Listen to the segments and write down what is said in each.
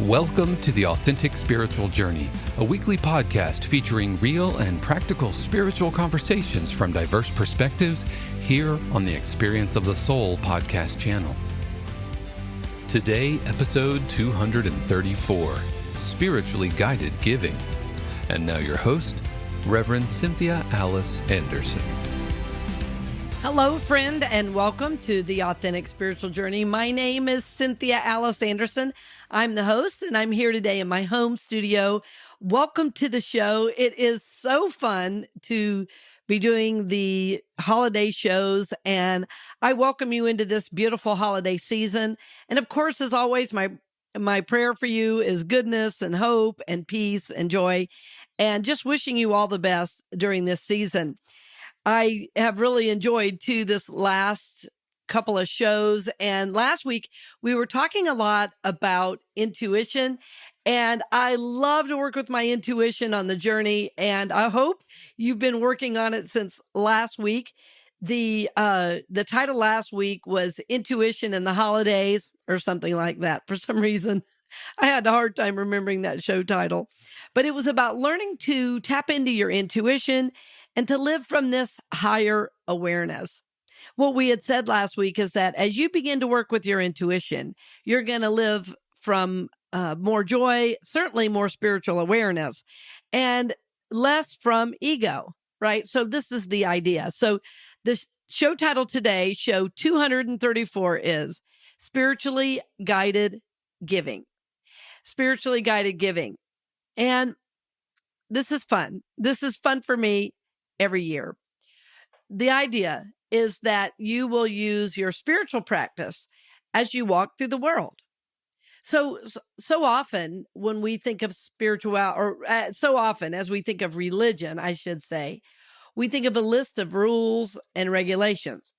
Welcome to The Authentic Spiritual Journey, a weekly podcast featuring real and practical spiritual conversations from diverse perspectives here on the Experience of the Soul podcast channel. Today, episode 234, Spiritually Guided Giving. And now your host, Reverend Cynthia Alice Anderson. Hello, friend, and welcome to The Authentic Spiritual Journey. My name is Cynthia Alice Anderson. I'm the host, and I'm here today in my home studio. Welcome to the show. It is so fun to be doing the holiday shows, and I welcome you into this beautiful holiday season. And of course, as always, my prayer for you is goodness and hope and peace and joy, and just wishing you all the best during this season. I have really enjoyed, too, this last couple of shows. And last week, we were talking a lot about intuition. And I love to work with my intuition on the journey. And I hope you've been working on it since last week. The title last week was Intuition in the Holidays or something like that. For some reason, I had a hard time remembering that show title. But it was about learning to tap into your intuition and to live from this higher awareness. What we had said last week is that as you begin to work with your intuition, you're going to live from more joy, certainly more spiritual awareness, and less from ego, right? So this is the idea. So the show title today, show 234, is Spiritually Guided Giving. Spiritually Guided Giving. And this is fun. This is fun for me every year. The idea is that you will use your spiritual practice as you walk through the world. So often when we think of so often as we think of religion, I should say, we think of a list of rules and regulations.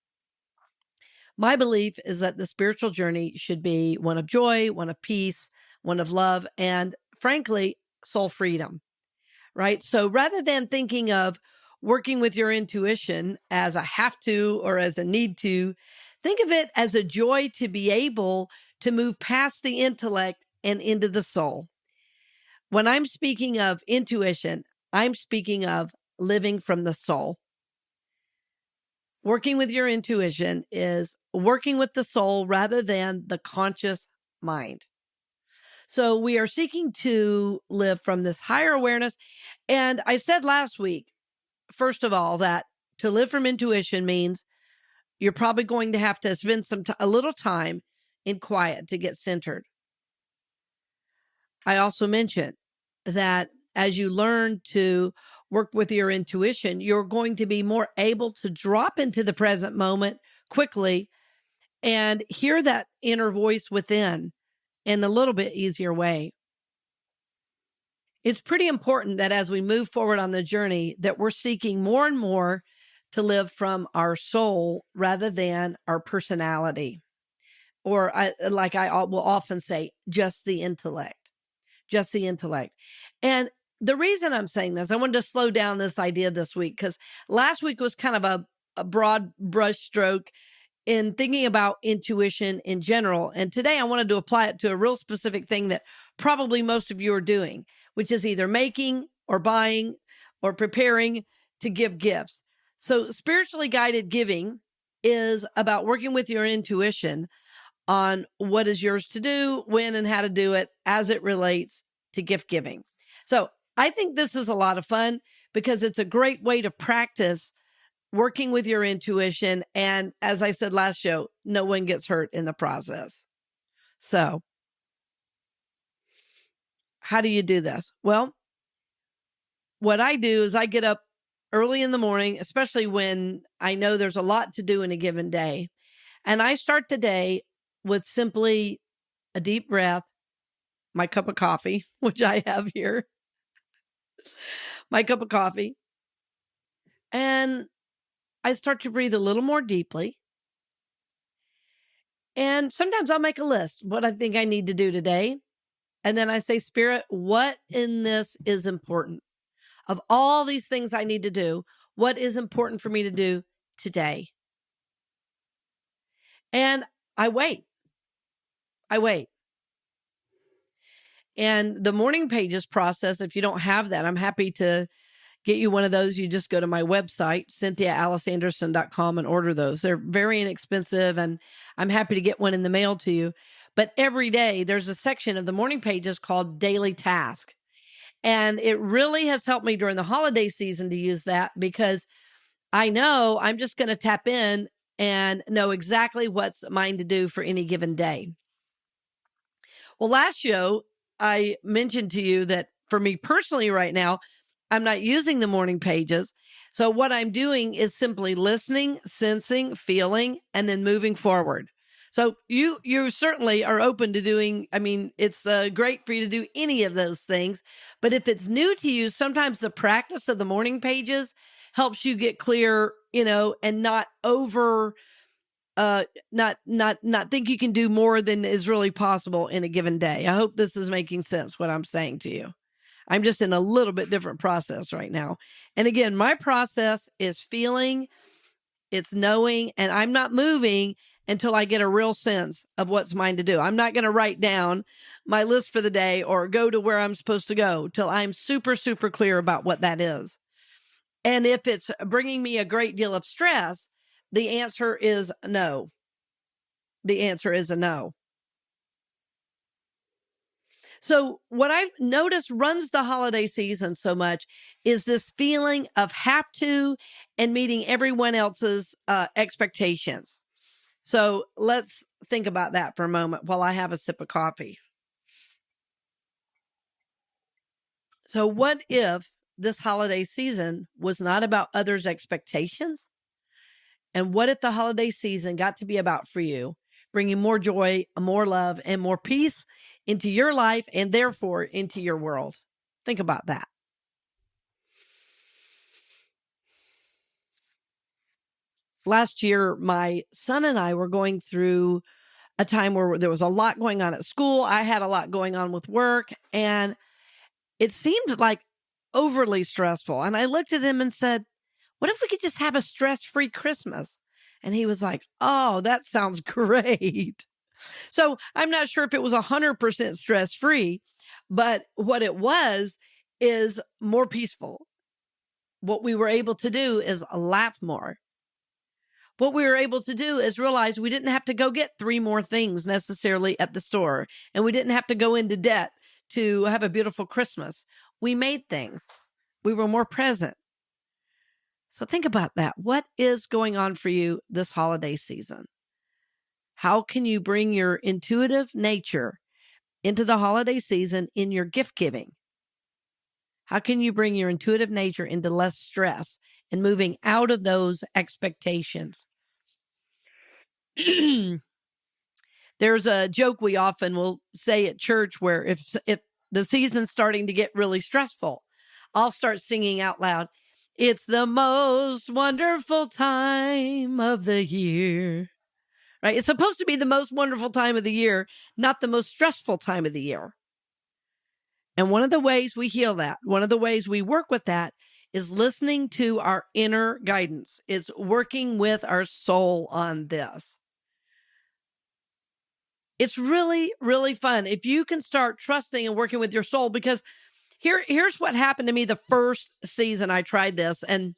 My belief is that the spiritual journey should be one of joy, one of peace, one of love, and frankly, soul freedom, right? So rather than thinking of working with your intuition as a have to or as a need to, think of it as a joy to be able to move past the intellect and into the soul. When I'm speaking of intuition, I'm speaking of living from the soul. Working with your intuition is working with the soul rather than the conscious mind. So we are seeking to live from this higher awareness. And I said last week, first of all, that to live from intuition means you're probably going to have to spend a little time in quiet to get centered. I also mentioned that as you learn to work with your intuition, you're going to be more able to drop into the present moment quickly and hear that inner voice within in a little bit easier way. It's pretty important that as we move forward on the journey, that we're seeking more and more to live from our soul rather than our personality. Or like I will often say, just the intellect. Just the intellect. And the reason I'm saying this, I wanted to slow down this idea this week, because last week was kind of a broad brush stroke in thinking about intuition in general. And today I wanted to apply it to a real specific thing that probably most of you are doing, which is either making or buying or preparing to give gifts. So spiritually guided giving is about working with your intuition on what is yours to do, when and how to do it as it relates to gift giving. So I think this is a lot of fun because it's a great way to practice working with your intuition. And as I said last show, no one gets hurt in the process. So how do you do this? Well, what I do is I get up early in the morning, especially when I know there's a lot to do in a given day. And I start the day with simply a deep breath, my cup of coffee, which I have here, my cup of coffee. And I start to breathe a little more deeply. And sometimes I'll make a list, what I think I need to do today. And then I say, Spirit, what in this is important? Of all these things I need to do, what is important for me to do today? And I wait. And the morning pages process, if you don't have that, I'm happy to get you one of those. You just go to my website, CynthiaAliceAnderson.com, and order those. They're very inexpensive, and I'm happy to get one in the mail to you. But every day there's a section of the morning pages called Daily Task. And it really has helped me during the holiday season to use that, because I know I'm just going to tap in and know exactly what's mine to do for any given day. Well, last show, I mentioned to you that for me personally right now, I'm not using the morning pages. So what I'm doing is simply listening, sensing, feeling, and then moving forward. So you certainly are open to doing, it's great for you to do any of those things. But if it's new to you, sometimes the practice of the morning pages helps you get clear, and not not think you can do more than is really possible in a given day. I hope this is making sense, what I'm saying to you. I'm just in a little bit different process right now. And again, my process is feeling, it's knowing, and I'm not moving until I get a real sense of what's mine to do. I'm not going to write down my list for the day or go to where I'm supposed to go till I'm super, super clear about what that is. And if it's bringing me a great deal of stress, the answer is no. The answer is a no. So what I've noticed runs the holiday season so much is this feeling of have to and meeting everyone else's expectations. So let's think about that for a moment while I have a sip of coffee. So what if this holiday season was not about others' expectations? And what if the holiday season got to be about for you, bringing more joy, more love, and more peace into your life and therefore into your world? Think about that. Last year, my son and I were going through a time where there was a lot going on at school. I had a lot going on with work, and it seemed like overly stressful. And I looked at him and said, what if we could just have a stress-free Christmas? And he was like, oh, that sounds great. So I'm not sure if it was 100% stress-free, but what it was is more peaceful. What we were able to do is laugh more. What we were able to do is realize we didn't have to go get 3 more things necessarily at the store, and we didn't have to go into debt to have a beautiful Christmas. We made things. We were more present. So think about that. What is going on for you this holiday season? How can you bring your intuitive nature into the holiday season in your gift giving? How can you bring your intuitive nature into less stress and moving out of those expectations? There's a joke we often will say at church where if the season's starting to get really stressful, I'll start singing out loud, it's the most wonderful time of the year. Right? It's supposed to be the most wonderful time of the year, not the most stressful time of the year. And one of the ways we heal that, one of the ways we work with that is listening to our inner guidance. It's working with our soul on this. It's really, really fun if you can start trusting and working with your soul, because here's what happened to me the first season I tried this. And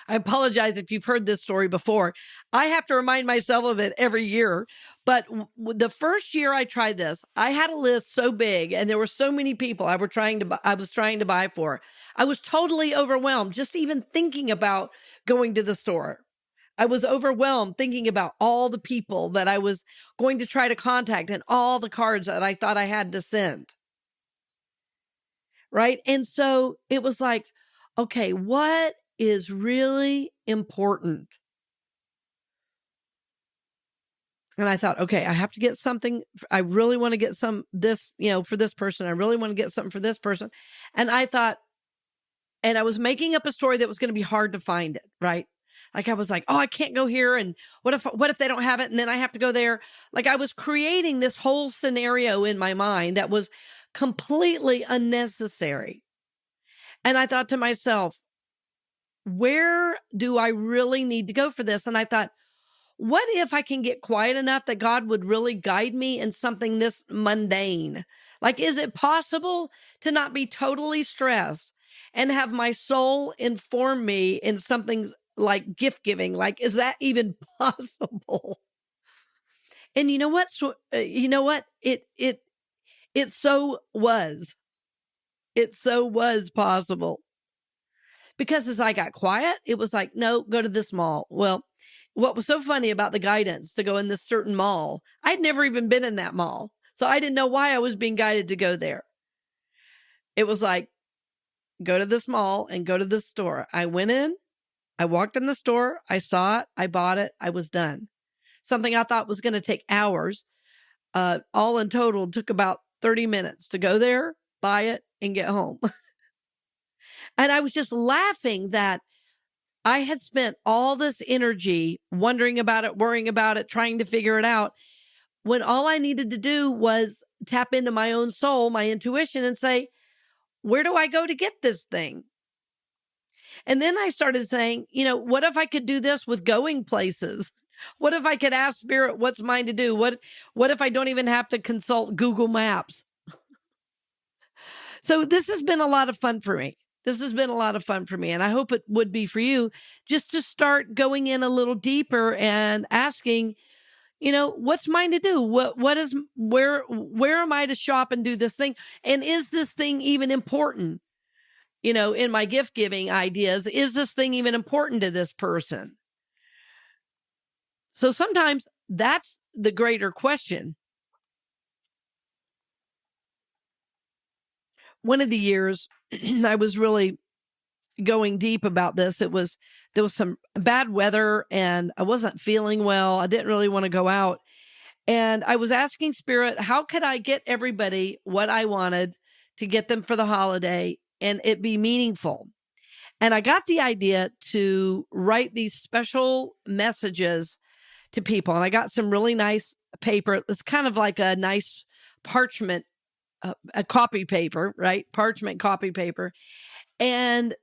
I apologize if you've heard this story before. I have to remind myself of it every year. But the first year I tried this, I had a list so big and there were so many people I was trying to buy for. I was totally overwhelmed just even thinking about going to the store. I was overwhelmed thinking about all the people that I was going to try to contact and all the cards that I thought I had to send. Right? And so it was like, okay, what is really important? And I thought, okay, I have to get something. I really want to get this, for this person. I really want to get something for this person. And I thought, and I was making up a story that was going to be hard to find it, right? Like I was like, oh, I can't go here. And what if they don't have it? And then I have to go there. Like I was creating this whole scenario in my mind that was completely unnecessary. And I thought to myself, where do I really need to go for this? And I thought, what if I can get quiet enough that God would really guide me in something this mundane? Like, is it possible to not be totally stressed and have my soul inform me in something like gift giving? Like, is that even possible? And you know what? It so was. It so was possible. Because as I got quiet, it was like, no, go to this mall. Well, what was so funny about the guidance to go in this certain mall, I'd never even been in that mall. So I didn't know why I was being guided to go there. It was like, go to this mall and go to this store. I went in, I walked in the store, I saw it, I bought it, I was done. Something I thought was going to take hours, all in total took about 30 minutes to go there, buy it, and get home. And I was just laughing that I had spent all this energy wondering about it, worrying about it, trying to figure it out, when all I needed to do was tap into my own soul, my intuition, and say, where do I go to get this thing? And then I started saying, what if I could do this with going places? What if I could ask Spirit what's mine to do? What if I don't even have to consult Google Maps? So this has been a lot of fun for me. And I hope it would be for you, just to start going in a little deeper and asking, what's mine to do? Where am I to shop and do this thing? And is this thing even important? In my gift giving ideas, is this thing even important to this person? So sometimes that's the greater question. One of the years I was really going deep about this, there was some bad weather and I wasn't feeling well. I didn't really want to go out. And I was asking Spirit, how could I get everybody what I wanted to get them for the holiday and it be meaningful? And I got the idea to write these special messages to people. And I got some really nice paper. It's kind of like a nice parchment, a copy paper, right? Parchment copy paper. And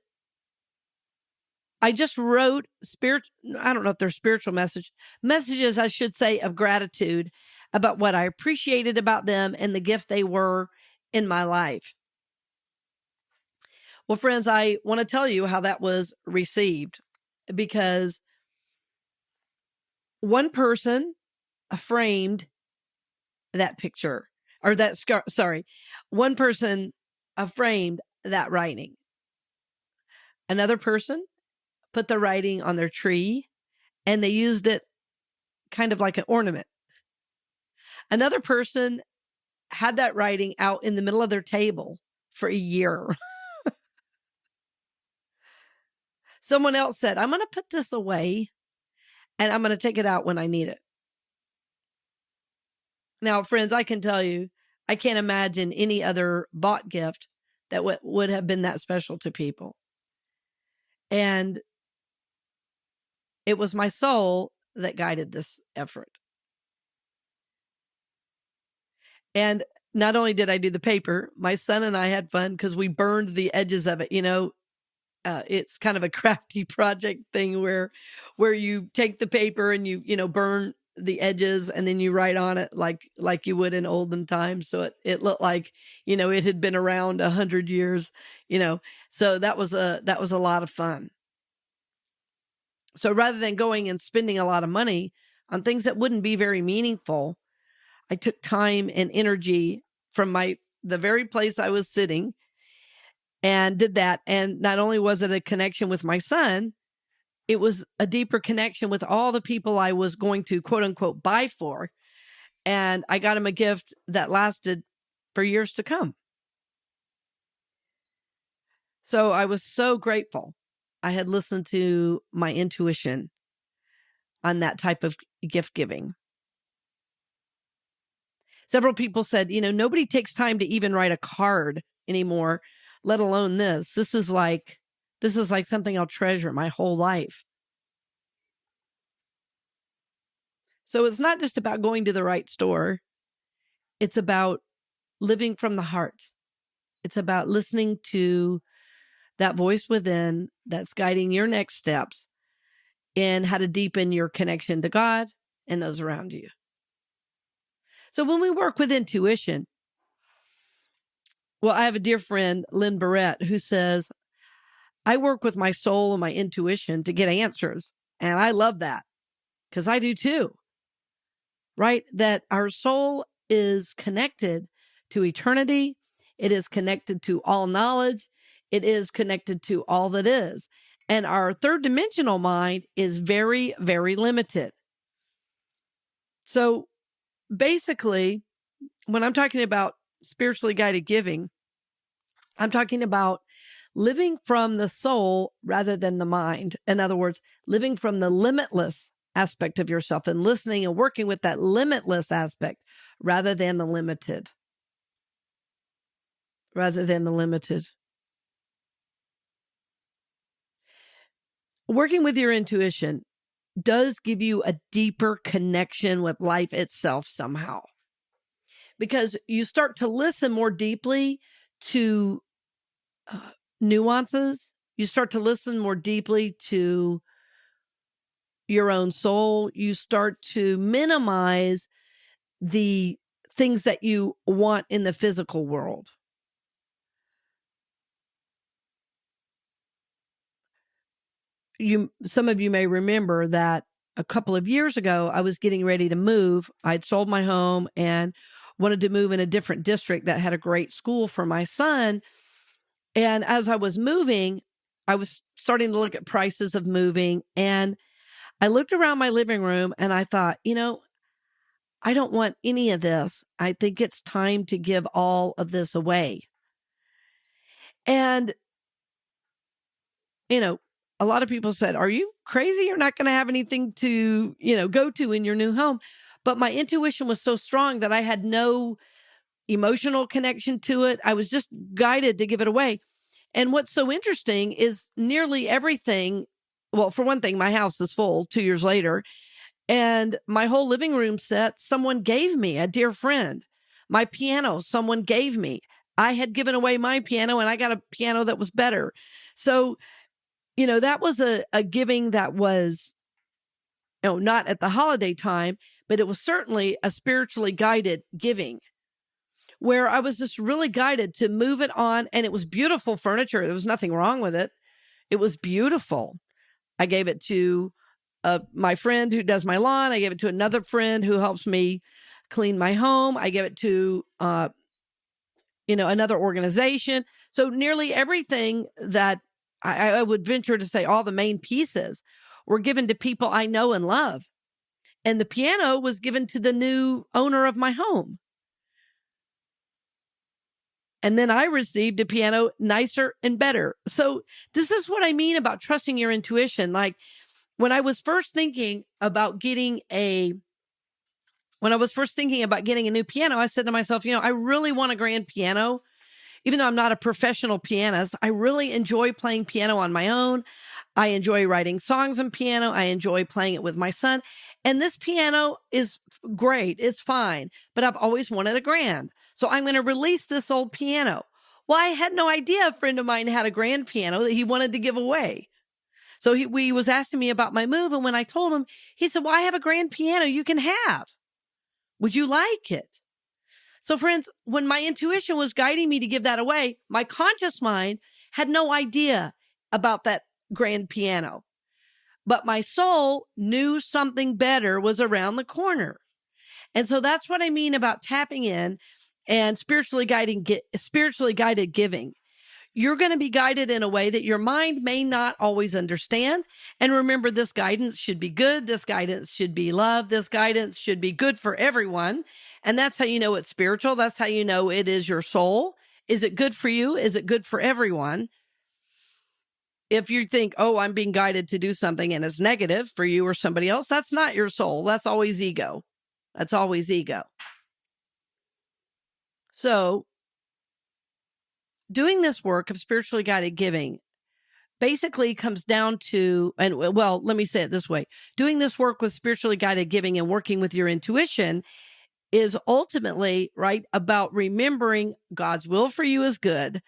I just wrote I don't know if they're spiritual messages, I should say, of gratitude about what I appreciated about them and the gift they were in my life. Well, friends, I want to tell you how that was received, because one person framed that picture, or one person framed that writing. Another person put the writing on their tree and they used it kind of like an ornament. Another person had that writing out in the middle of their table for a year. Someone else said, I'm going to put this away and I'm going to take it out when I need it. Now, friends, I can tell you, I can't imagine any other bought gift that would have been that special to people. And it was my soul that guided this effort. And not only did I do the paper, my son and I had fun because we burned the edges of it. It's kind of a crafty project thing where you take the paper and you burn the edges and then you write on it like you would in olden times. So it looked like, it had been around 100 years, so that was a lot of fun. So rather than going and spending a lot of money on things that wouldn't be very meaningful, I took time and energy from the very place I was sitting and did that. And not only was it a connection with my son, it was a deeper connection with all the people I was going to, quote unquote, buy for. And I got him a gift that lasted for years to come. So I was so grateful I had listened to my intuition on that type of gift giving. Several people said, nobody takes time to even write a card anymore, let alone this. This is like something I'll treasure my whole life. So it's not just about going to the right store. It's about living from the heart. It's about listening to that voice within that's guiding your next steps in how to deepen your connection to God and those around you. So when we work with intuition, Well, I have a dear friend, Lynn Barrett, who says, I work with my soul and my intuition to get answers. And I love that because I do too, right? That our soul is connected to eternity. It is connected to all knowledge. It is connected to all that is. And our third dimensional mind is very, very limited. So basically, when I'm talking about spiritually guided giving, I'm talking about living from the soul rather than the mind. In other words, living from the limitless aspect of yourself and listening and working with that limitless aspect rather than the limited. Rather than the limited. Working with your intuition does give you a deeper connection with life itself somehow, because you start to listen more deeply to nuances. You start to listen more deeply to your own soul. You start to minimize the things that you want in the physical world. Some of you may remember that a couple of years ago, I was getting ready to move. I'd sold my home and wanted to move in a different district that had a great school for my son. And as I was moving, I was starting to look at prices of moving. And I looked around my living room and I thought, I don't want any of this. I think it's time to give all of this away. And, a lot of people said, are you crazy? You're not going to have anything to, go to in your new home. But my intuition was so strong that I had no emotional connection to it. I was just guided to give it away. And what's so interesting is nearly everything. Well, for one thing, my house is full 2 years later. And my whole living room set, someone gave me, a dear friend. My piano, someone gave me. I had given away my piano and I got a piano that was better. So, that was a giving that was, not at the holiday time, but it was certainly a spiritually guided giving where I was just really guided to move it on. And it was beautiful furniture. There was nothing wrong with it. It was beautiful. I gave it to my friend who does my lawn. I gave it to another friend who helps me clean my home. I gave it to, another organization. So nearly everything that I would venture to say, all the main pieces were given to people I know and love. And the piano was given to the new owner of my home. And then I received a piano nicer and better. So this is what I mean about trusting your intuition. Like when I was first thinking about getting a new piano, I said to myself, I really want a grand piano. Even though I'm not a professional pianist, I really enjoy playing piano on my own. I enjoy writing songs on piano. I enjoy playing it with my son. And this piano is great. It's fine. But I've always wanted a grand. So I'm going to release this old piano. Well, I had no idea a friend of mine had a grand piano that he wanted to give away. So he was asking me about my move. And when I told him, he said, well, I have a grand piano you can have. Would you like it? So friends, when my intuition was guiding me to give that away, my conscious mind had no idea about that grand piano. But my soul knew something better was around the corner. And so that's what I mean about tapping in and spiritually guided giving. You're going to be guided in a way that your mind may not always understand. And remember, this guidance should be good. This guidance should be love. This guidance should be good for everyone. And that's how you know it's spiritual. That's how you know it is your soul. Is it good for you? Is it good for everyone? If you think, oh, I'm being guided to do something and it's negative for you or somebody else, that's not your soul. That's always ego. That's always ego. So doing this work of spiritually guided giving basically comes down to, and well, let me say it this way. Doing this work with spiritually guided giving and working with your intuition is ultimately, right, about remembering God's will for you is good,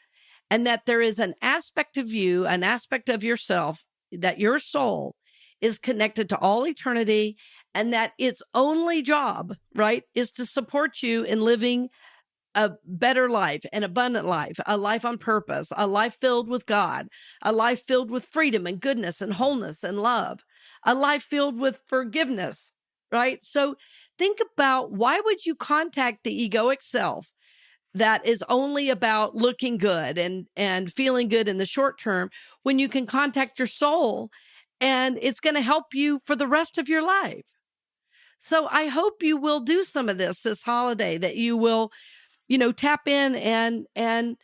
and that there is an aspect of you, an aspect of yourself, that your soul is connected to all eternity, and that its only job, right, is to support you in living a better life, an abundant life, a life on purpose, a life filled with God, a life filled with freedom and goodness and wholeness and love, a life filled with forgiveness, right? So think about, why would you contact the egoic self that is only about looking good and feeling good in the short term, when you can contact your soul and it's going to help you for the rest of your life? So I hope you will do some of this holiday, that you will, tap in and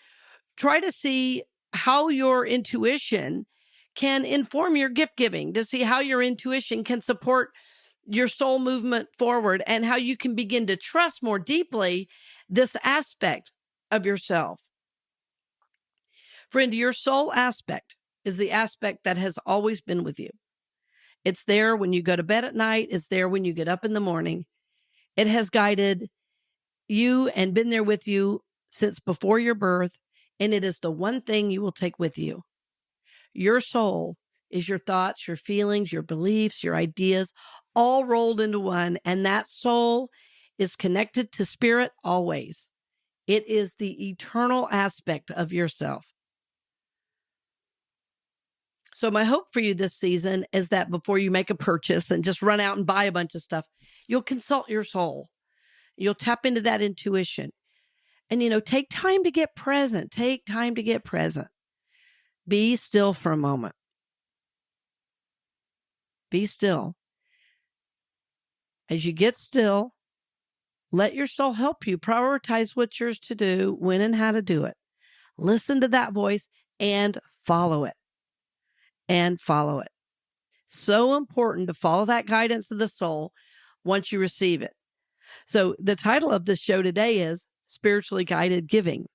try to see how your intuition can inform your gift giving, to see how your intuition can support your soul movement forward, and how you can begin to trust more deeply this aspect of yourself. Friend, your soul aspect is the aspect that has always been with you. It's there when you go to bed at night. It's there when you get up in the morning. It has guided you and been there with you since before your birth, and it is the one thing you will take with you. Your soul is your thoughts, your feelings, your beliefs, your ideas, all rolled into one, and that soul is connected to spirit always. It is the eternal aspect of yourself. So my hope for you this season is that before you make a purchase and just run out and buy a bunch of stuff, you'll consult your soul. You'll tap into that intuition. And, take time to get present. Take time to get present. Be still for a moment. Be still. As you get still, let your soul help you prioritize what's yours to do, when and how to do it. Listen to that voice and follow it. And follow it. So important to follow that guidance of the soul once you receive it. So the title of this show today is Spiritually Guided Giving.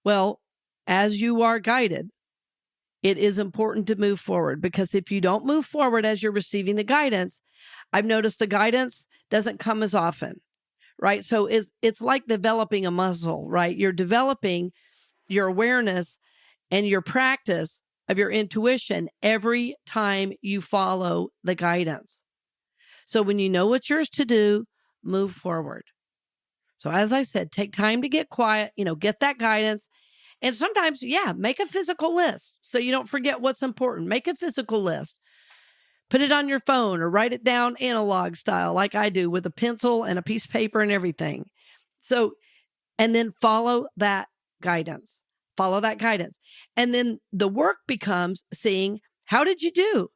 Well, as you are guided, it is important to move forward, because if you don't move forward as you're receiving the guidance, I've noticed the guidance doesn't come as often, right? So it's like developing a muscle, right? You're developing your awareness and your practice of your intuition every time you follow the guidance. So when you know what's yours to do, move forward. So as I said, take time to get quiet, get that guidance. And sometimes, make a physical list so you don't forget what's important. Make a physical list. Put it on your phone or write it down analog style, like I do, with a pencil and a piece of paper and everything. So, and then follow that guidance. Follow that guidance. And then the work becomes seeing, how did you do?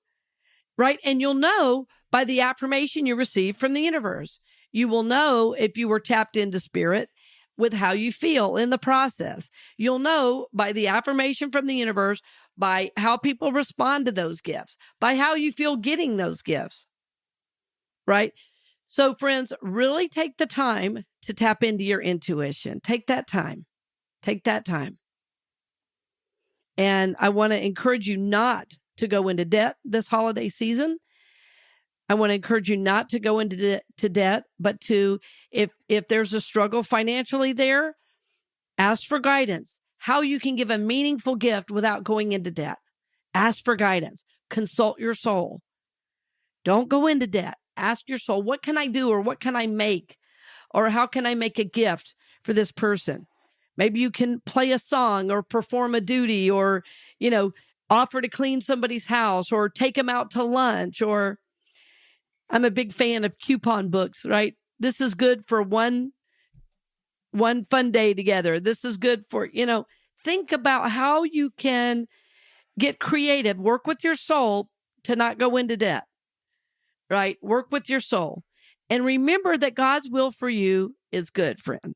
Right? And you'll know by the affirmation you receive from the universe. You will know if you were tapped into spirit with how you feel in the process. You'll know by the affirmation from the universe, by how people respond to those gifts, by how you feel getting those gifts, right? So friends, really take the time to tap into your intuition. Take that time. Take that time. And I want to encourage you not to go into debt this holiday season. I want to encourage you not to go into debt, but to, if there's a struggle financially there, ask for guidance. How you can give a meaningful gift without going into debt. Ask for guidance. Consult your soul. Don't go into debt. Ask your soul, what can I do, or what can I make? Or how can I make a gift for this person? Maybe you can play a song or perform a duty, or, offer to clean somebody's house, or take them out to lunch. Or I'm a big fan of coupon books, right? This is good for one fun day together. This is good for, think about how you can get creative, work with your soul to not go into debt, right? Work with your soul. And remember that God's will for you is good, friend.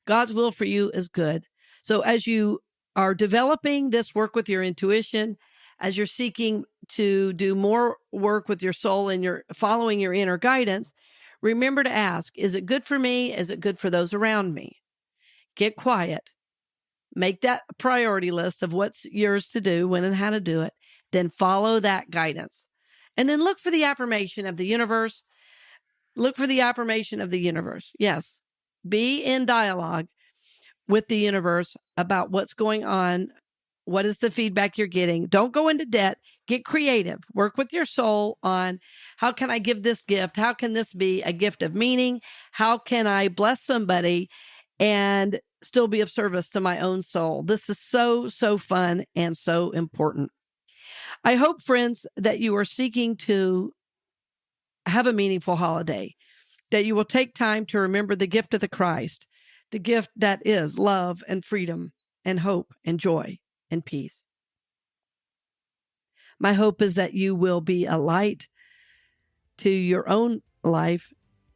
God's will for you is good. So as you are developing this work with your intuition, as you're seeking to do more work with your soul and you're following your inner guidance, remember to ask, is it good for me? Is it good for those around me? Get quiet. Make that priority list of what's yours to do, when and how to do it. Then follow that guidance. And then look for the affirmation of the universe. Look for the affirmation of the universe. Yes. Be in dialogue with the universe about what's going on. What is the feedback you're getting? Don't go into debt. Get creative. Work with your soul on, how can I give this gift? How can this be a gift of meaning? How can I bless somebody and still be of service to my own soul. This is so fun and so important. I hope, friends, that you are seeking to have a meaningful holiday, that you will take time to remember the gift of the Christ, the gift that is love and freedom and hope and joy and peace. My hope is that you will be a light to your own life,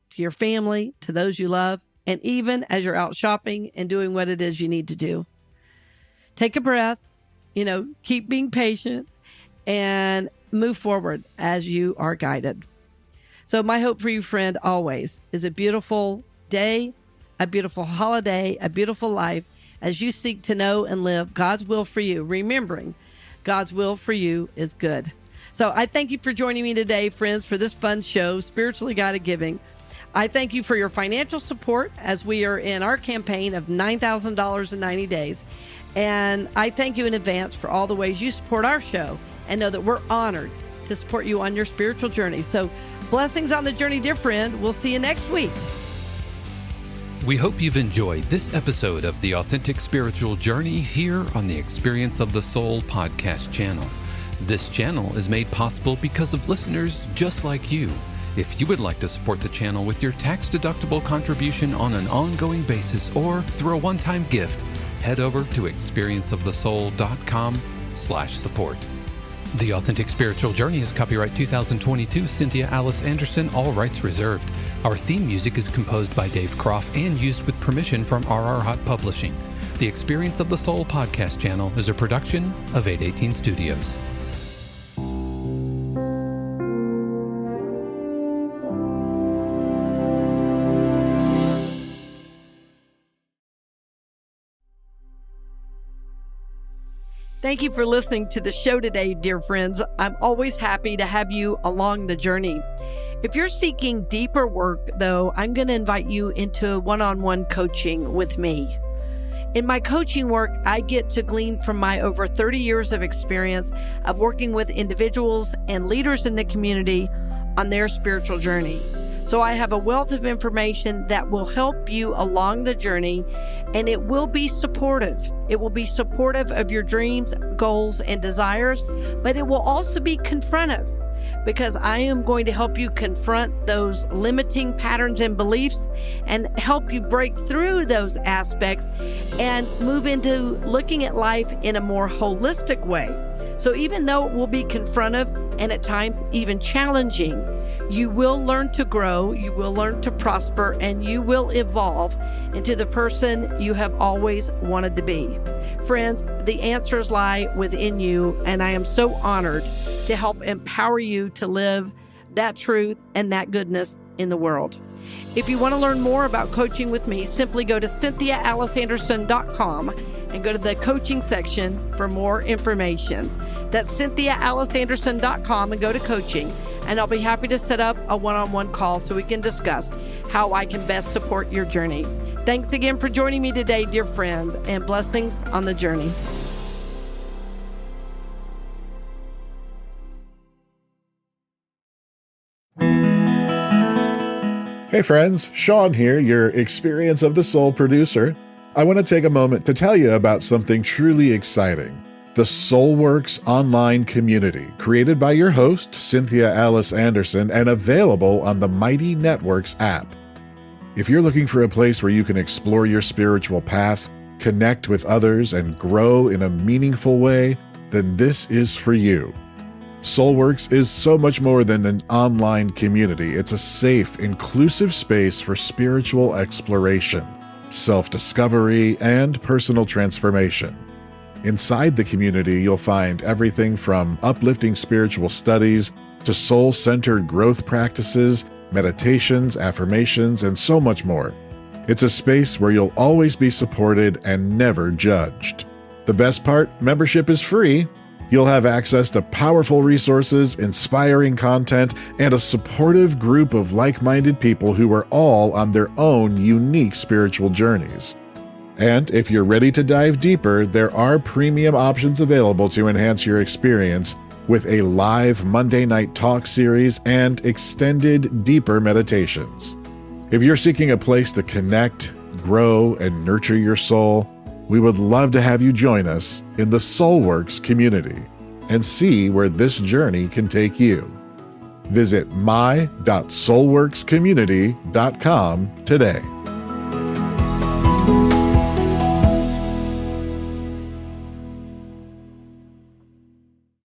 to your family, to those you love, and even as you're out shopping and doing what it is you need to do. Take a breath, keep being patient, and move forward as you are guided. So my hope for you, friend, always is a beautiful day, a beautiful holiday, a beautiful life as you seek to know and live God's will for you, remembering God's will for you is good. So I thank you for joining me today, friends, for this fun show, Spiritually Guided Giving. I thank you for your financial support as we are in our campaign of $9,000 in 90 days. And I thank you in advance for all the ways you support our show and know that we're honored to support you on your spiritual journey. So blessings on the journey, dear friend. We'll see you next week. We hope you've enjoyed this episode of the Authentic Spiritual Journey here on the Experience of the Soul podcast channel. This channel is made possible because of listeners just like you. If you would like to support the channel with your tax-deductible contribution on an ongoing basis or through a one-time gift, head over to experienceofthesoul.com/support. The Authentic Spiritual Journey is copyright 2022, Cynthia Alice Anderson, all rights reserved. Our theme music is composed by Dave Croft and used with permission from RR Hot Publishing. The Experience of the Soul podcast channel is a production of 818 Studios. Thank you for listening to the show today, dear friends. I'm always happy to have you along the journey. If you're seeking deeper work, though, I'm going to invite you into one-on-one coaching with me. In my coaching work, I get to glean from my over 30 years of experience of working with individuals and leaders in the community on their spiritual journey. So I have a wealth of information that will help you along the journey, and it will be supportive. It will be supportive of your dreams, goals, and desires, but it will also be confrontive, because I am going to help you confront those limiting patterns and beliefs and help you break through those aspects and move into looking at life in a more holistic way. So even though it will be confrontive and at times even challenging, you will learn to grow, you will learn to prosper, and you will evolve into the person you have always wanted to be. Friends, the answers lie within you, and I am so honored to help empower you to live that truth and that goodness in the world. If you want to learn more about coaching with me, simply go to CynthiaAliceAnderson.com and go to the coaching section for more information. That's CynthiaAliceAnderson.com and go to coaching, and I'll be happy to set up a one-on-one call so we can discuss how I can best support your journey. Thanks again for joining me today, dear friend, and blessings on the journey. Hey friends, Sean here, your Experience of the Soul producer. I want to take a moment to tell you about something truly exciting. The SoulWorks online community, created by your host, Cynthia Alice Anderson, and available on the Mighty Networks app. If you're looking for a place where you can explore your spiritual path, connect with others, and grow in a meaningful way, then this is for you. SoulWorks is so much more than an online community. It's a safe, inclusive space for spiritual exploration, self-discovery, and personal transformation. Inside the community, you'll find everything from uplifting spiritual studies to soul-centered growth practices, meditations, affirmations, and so much more. It's a space where you'll always be supported and never judged. The best part, membership is free. You'll have access to powerful resources, inspiring content, and a supportive group of like-minded people who are all on their own unique spiritual journeys. And if you're ready to dive deeper, there are premium options available to enhance your experience with a live Monday night talk series and extended, deeper meditations. If you're seeking a place to connect, grow, and nurture your soul, we would love to have you join us in the SoulWorks community and see where this journey can take you. Visit my.soulworkscommunity.com today.